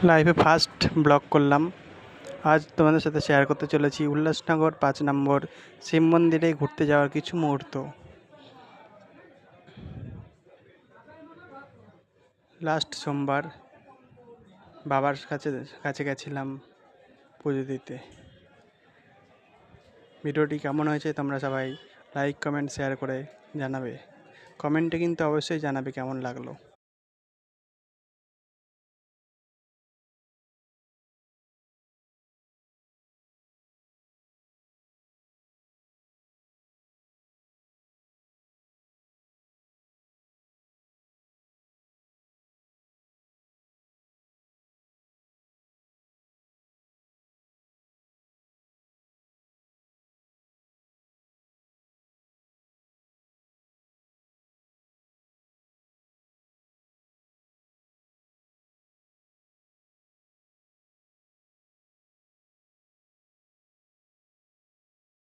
লাইফে first blog করলাম। আজ তোমাদের সাথে শেয়ার করতে চলেছি উল্লাসনগর 5 নম্বর শিব মন্দিরে ঘুরতে যাওয়ার কিছু মুহূর্ত। লাস্ট সোমবার বাবার কাছে গেছিলাম পুজো দিতে। ভিডিওটি কেমন হয়েছে তোমরা সবাই লাইক কমেন্ট শেয়ার করে জানাবে। কমেন্টে কিন্তু অবশ্যই জানাবে কেমন লাগলো।